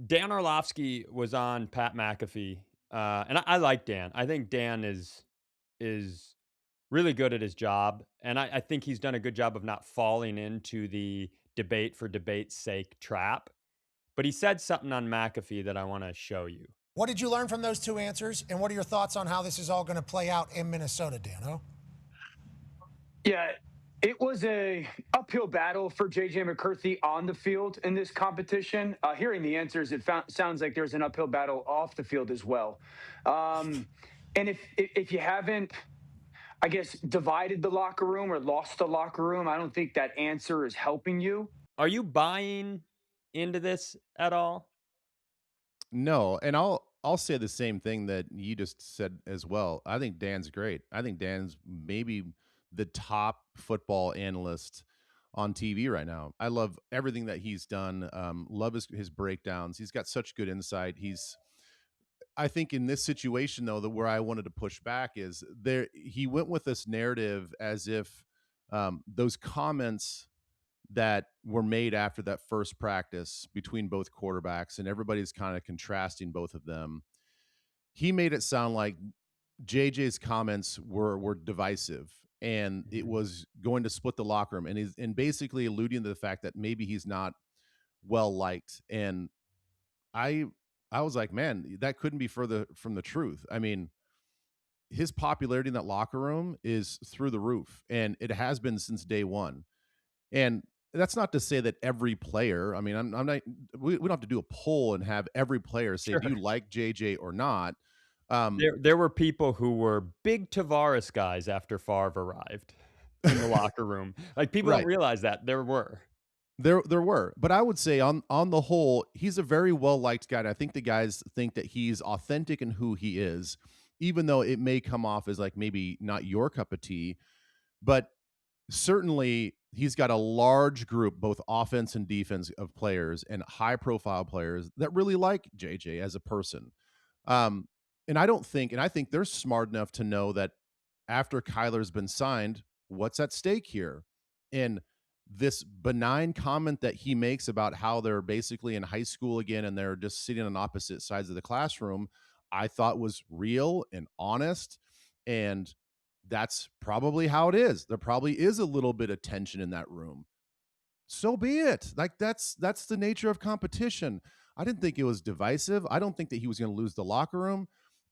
Dan Orlovsky was on Pat McAfee, and I like Dan. I think Dan is really good at his job, and I think he's done a good job of not falling into the debate for debate's sake trap. But he said something on McAfee that I want to show you. What did you learn from those two answers? And what are your thoughts on how this is all going to play out in Minnesota, Dano? Yeah, it was a uphill battle for JJ McCarthy on the field in this competition. Hearing the answers, sounds like there's an uphill battle off the field as well. Um, and if you haven't, I guess, divided the locker room or lost the locker room, I don't think that answer is helping you. Are you buying into this at all? No, and I'll say the same thing that you just said as well. I think Dan's great. I think Dan's maybe the top football analyst on TV right now. I love everything that he's done. Love his breakdowns. He's got such good insight. I think in this situation though, where I wanted to push back is there. He went with this narrative as if those comments that were made after that first practice between both quarterbacks, and everybody's kind of contrasting both of them. He made it sound like JJ's comments were divisive and it Mhm. was going to split the locker room, and he's and basically alluding to the fact that maybe he's not well liked. And I I was like, man, that couldn't be further from the truth. I mean, his popularity in that locker room is through the roof, and it has been since day one. And that's not to say that every player, I mean, I'm not, we don't have to do a poll and have every player say, do Sure. you like JJ or not? Um, There were people who were big Tavares guys after Favre arrived in the locker room. Like, people don't right. realize that there were. There were, but I would say on the whole, he's a very well liked guy. And I think the guys think that he's authentic in who he is, even though it may come off as like maybe not your cup of tea. But certainly he's got a large group, both offense and defense, of players and high profile players that really like JJ as a person. Um, and I think they're smart enough to know that after Kyler's been signed, what's at stake here? And this benign comment that he makes about how they're basically in high school again and they're just sitting on opposite sides of the classroom, I thought was real and honest. And that's probably how it is. There probably is a little bit of tension in that room. So be it. Like that's the nature of competition. I didn't think it was divisive. I don't think that he was going to lose the locker room.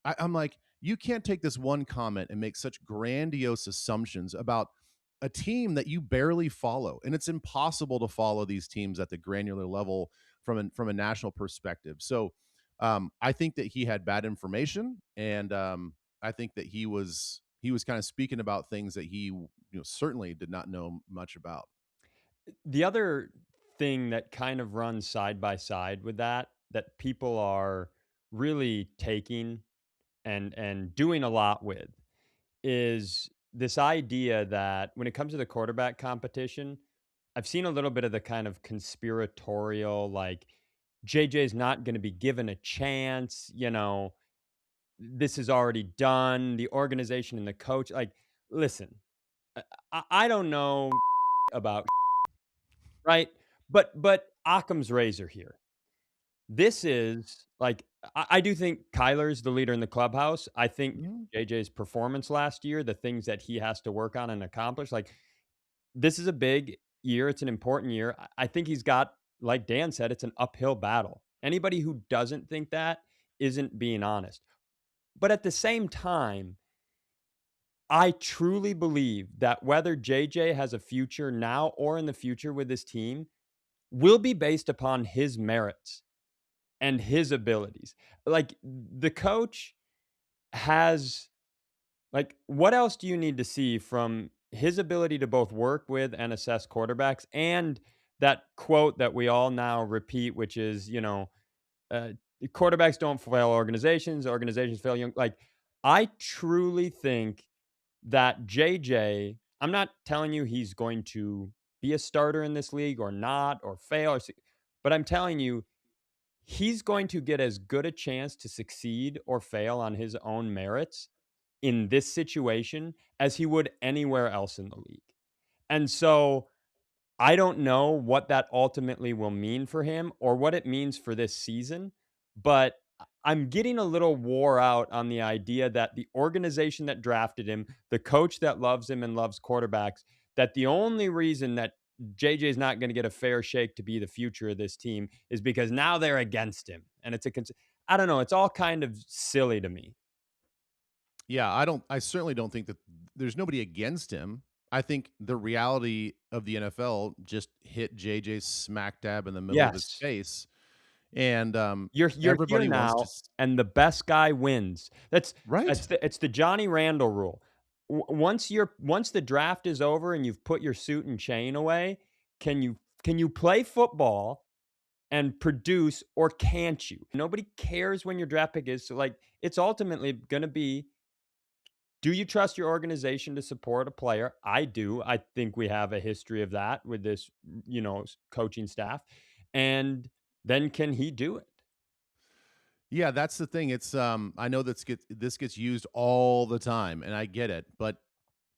I'm like, you can't take this one comment and make such grandiose assumptions about a team that you barely follow, and it's impossible to follow these teams at the granular level from a national perspective. So, I think that he had bad information, and I think that he was kind of speaking about things that he certainly did not know much about. The other thing that kind of runs side by side with that people are really taking and doing a lot with is this idea that when it comes to the quarterback competition, I've seen a little bit of the kind of conspiratorial, like, JJ's not going to be given a chance, this is already done, the organization and the coach. Like, listen, I don't know about, right? But Occam's razor here. This is like, I do think Kyler's the leader in the clubhouse. I think Mhm. JJ's performance last year, the things that he has to work on and accomplish, like, this is a big year. It's an important year. I think he's got, like Dan said, it's an uphill battle. Anybody who doesn't think that isn't being honest. But at the same time, I truly believe that whether JJ has a future now or in the future with this team will be based upon his merits and his abilities. Like, the coach has, like, what else do you need to see from his ability to both work with and assess quarterbacks, and that quote that we all now repeat, which is, uh, quarterbacks don't fail organizations, organizations fail young. Like, I truly think that JJ, I'm not telling you he's going to be a starter in this league or not, or fail, but I'm telling you he's going to get as good a chance to succeed or fail on his own merits in this situation as he would anywhere else in the league. And so I don't know what that ultimately will mean for him or what it means for this season, but I'm getting a little wore out on the idea that the organization that drafted him, the coach that loves him and loves quarterbacks, that the only reason that JJ is not going to get a fair shake to be the future of this team is because now they're against him. And I don't know, it's all kind of silly to me. Yeah, I certainly don't think that there's nobody against him. I think the reality of the NFL just hit JJ smack dab in the middle of his Yes. face, and You're here everybody wants to now, and the best guy wins. right. It's the Johnny Randall rule. Once the draft is over and you've put your suit and chain away, can you play football and produce, or can't you? Nobody cares when your draft pick is. So, like, it's ultimately gonna be, do you trust your organization to support a player? I do. I think we have a history of that with this, coaching staff. And then can he do it? Yeah, that's the thing. It's I know this gets used all the time, and I get it, but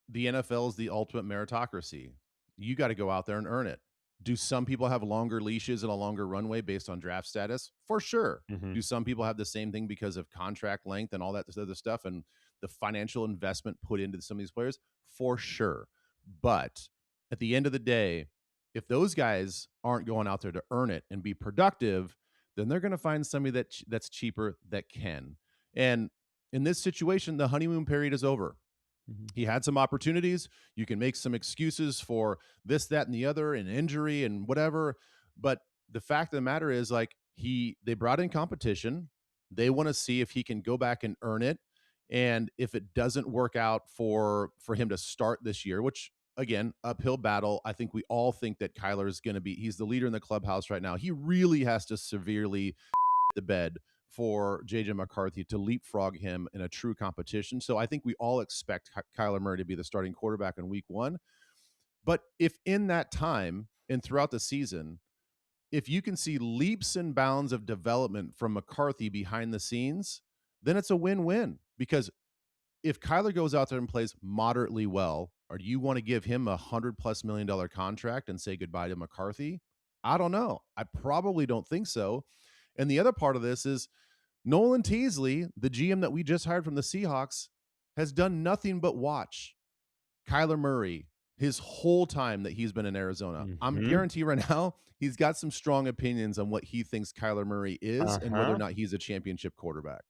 the NFL is the ultimate meritocracy. You got to go out there and earn it. Do some people have longer leashes and a longer runway based on draft status? For sure. Mhm. Do some people have the same thing because of contract length and all that other stuff and the financial investment put into some of these players? For sure. But at the end of the day, if those guys aren't going out there to earn it and be productive, then they're going to find somebody that's cheaper that can. And in this situation, the honeymoon period is over. Mhm. He had some opportunities. You can make some excuses for this, that, and the other, and injury and whatever. But the fact of the matter is, like, they brought in competition. They want to see if he can go back and earn it. And if it doesn't work out for him to start this year, which again, uphill battle. I think we all think that Kyler is going to he's the leader in the clubhouse right now. He really has to severely the bed for JJ McCarthy to leapfrog him in a true competition. So I think we all expect Kyler Murray to be the starting quarterback in week 1. But if in that time and throughout the season, if you can see leaps and bounds of development from McCarthy behind the scenes, then it's a win-win. Because if Kyler goes out there and plays moderately well, or do you want to give him $100+ million contract and say goodbye to McCarthy? I don't know. I probably don't think so. And the other part of this is Nolan Teasley, the GM that we just hired from the Seahawks, has done nothing but watch Kyler Murray his whole time that he's been in Arizona. I'm Mhm. guarantee right now he's got some strong opinions on what he thinks Kyler Murray is and whether or Uh-huh. not he's a championship quarterback.